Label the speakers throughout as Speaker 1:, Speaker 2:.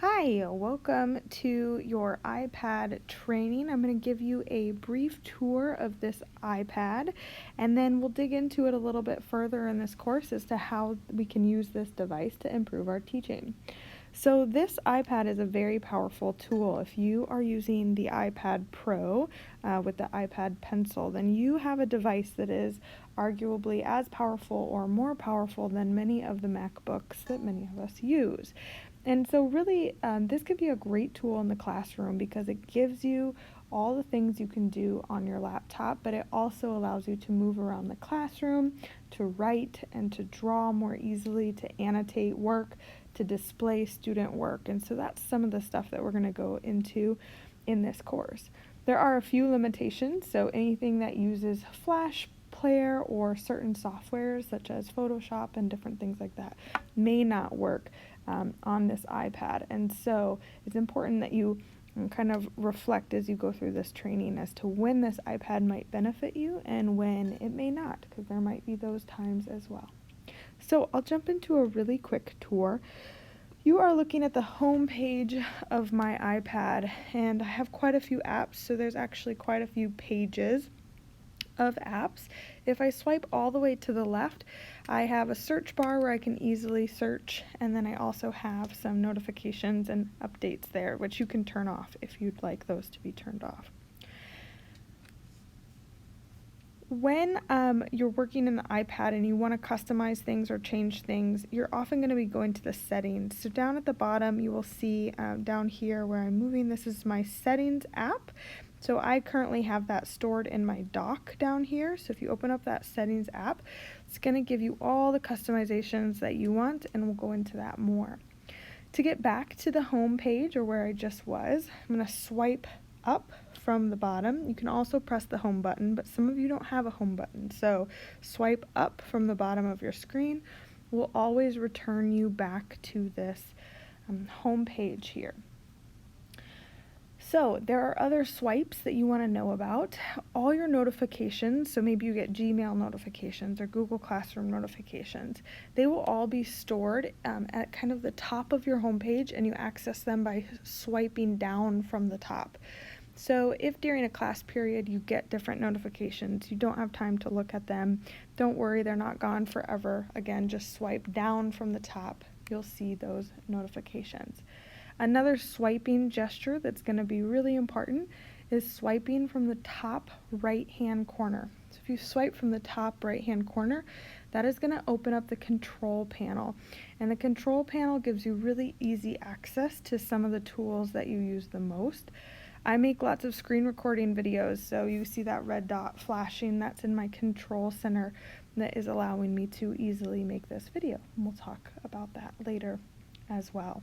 Speaker 1: Hi, welcome to your iPad training. I'm going to give you a brief tour of this iPad, and then we'll dig into it a little bit further in this course as to how we can use this device to improve our teaching. So this iPad is a very powerful tool. If you are using the iPad Pro with the iPad Pencil, then you have a device that is arguably as powerful or more powerful than many of the MacBooks that many of us use. And so really, this could be a great tool in the classroom because it gives you all the things you can do on your laptop, but it also allows you to move around the classroom, to write and to draw more easily, to annotate work, to display student work. And so that's some of the stuff that we're going to go into in this course. There are a few limitations, so anything that uses Flash Player or certain softwares such as Photoshop and different things like that may not work on this iPad. And so it's important that you kind of reflect as you go through this training as to when this iPad might benefit you and when it may not, because there might be those times as well. So I'll jump into a really quick tour. You are looking at the home page of my iPad, and I have quite a few apps, so there's actually quite a few pages of apps. If I swipe all the way to the left, I have a search bar where I can easily search, and then I also have some notifications and updates there, which you can turn off if you'd like those to be turned off. When you're working in the iPad and you want to customize things or change things, you're often going to be going to the settings. So down at the bottom, you will see down here where I'm moving, this is my settings app. So I currently have that stored in my dock down here. So if you open up that settings app, it's going to give you all the customizations that you want, and we'll go into that more. To get back to the home page or where I just was, I'm going to swipe up from the bottom. You can also press the home button, but some of you don't have a home button. So swipe up from the bottom of your screen will always return you back to this home page here. So there are other swipes that you want to know about. All your notifications, so maybe you get Gmail notifications or Google Classroom notifications, they will all be stored at kind of the top of your homepage, and you access them by swiping down from the top. So if during a class period you get different notifications, you don't have time to look at them, don't worry, they're not gone forever. Again, just swipe down from the top, you'll see those notifications. Another swiping gesture that's going to be really important is swiping from the top right-hand corner. So if you swipe from the top right-hand corner, that is going to open up the control panel. And the control panel gives you really easy access to some of the tools that you use the most. I make lots of screen recording videos, so you see that red dot flashing, that's in my control center that is allowing me to easily make this video. And we'll talk about that later as well.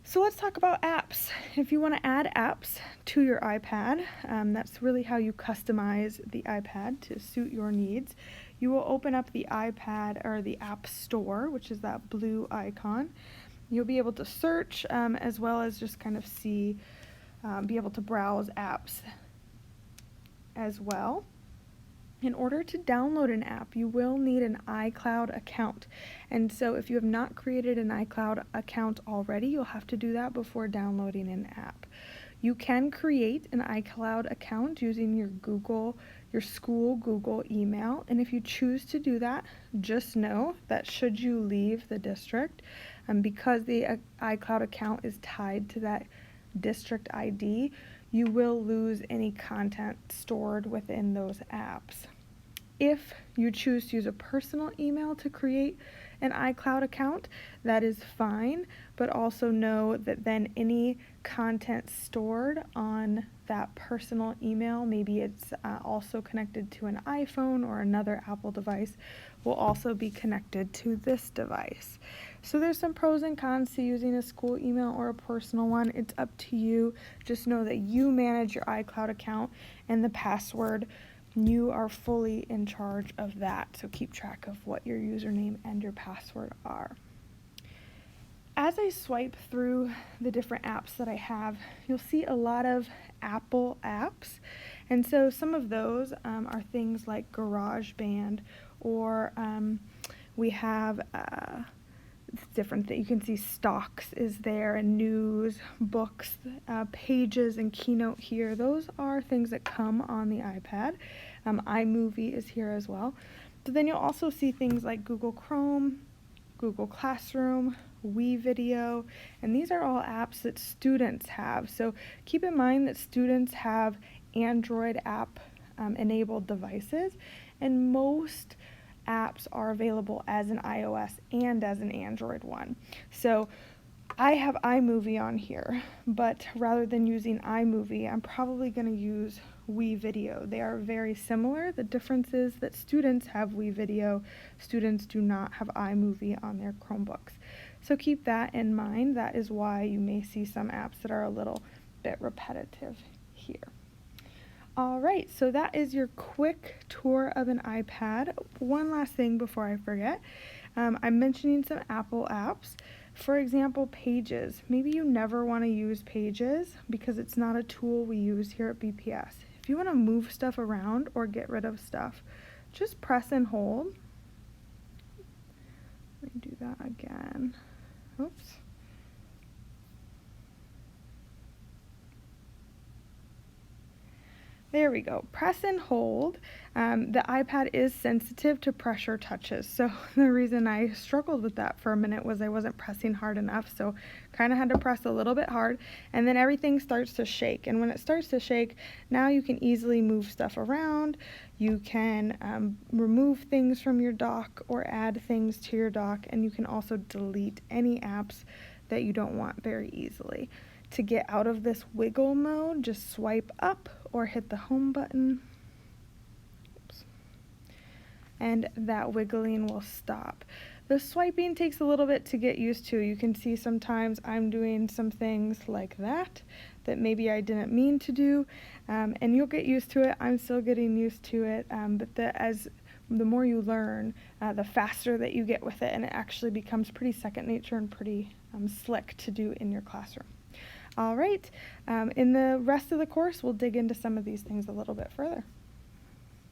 Speaker 1: So let's talk about apps. If you want to add apps to your iPad, that's really how you customize the iPad to suit your needs. You will open up the iPad or the App Store, which is that blue icon. You'll be able to search as well as just kind of see, be able to browse apps as well. In order to download an app, you will need an iCloud account. And so if you have not created an iCloud account already, you'll have to do that before downloading an app. You can create an iCloud account using your school Google email. And if you choose to do that, just know that should you leave the district, because the iCloud account is tied to that district ID, you will lose any content stored within those apps. If you choose to use a personal email to create an iCloud account, that is fine, but also know that then any content stored on that personal email, maybe it's also connected to an iPhone or another Apple device, will also be connected to this device. So there's some pros and cons to using a school email or a personal one. It's up to you. Just know that you manage your iCloud account and the password. You are fully in charge of that, so keep track of what your username and your password are. As I swipe through the different apps that I have, you'll see a lot of Apple apps, and so some of those are things like GarageBand, or we have different that you can see. Stocks is there, and news, books, pages, and Keynote here. Those are things that come on the iPad. iMovie is here as well. But then you'll also see things like Google Chrome, Google Classroom, Video, and these are all apps that students have. So keep in mind that students have Android app enabled devices, and most apps are available as an iOS and as an Android one. So I have iMovie on here, but rather than using iMovie, I'm probably going to use Video. They are very similar. The difference is that students have Video. Students do not have iMovie on their Chromebooks. So keep that in mind. That is why you may see some apps that are a little bit repetitive here. All right, so that is your quick tour of an iPad. One last thing before I forget. I'm mentioning some Apple apps. For example, Pages. Maybe you never want to use Pages because it's not a tool we use here at BPS. If you want to move stuff around or get rid of stuff, just press and hold. Let me do that again. Oops. There we go. Press and hold. The iPad is sensitive to pressure touches, so the reason I struggled with that for a minute was I wasn't pressing hard enough, so kind of had to press a little bit hard, and then everything starts to shake. And when it starts to shake, now you can easily move stuff around. You can remove things from your dock or add things to your dock, and you can also delete any apps that you don't want very easily. To get out of this wiggle mode, just swipe up or hit the home button. Oops. And that wiggling will stop. The swiping takes a little bit to get used to. You can see sometimes I'm doing some things like that maybe I didn't mean to do, and you'll get used to it. I'm still getting used to it, but the more you learn, the faster that you get with it, and it actually becomes pretty second nature and pretty slick to do in your classroom. All right, in the rest of the course, we'll dig into some of these things a little bit further.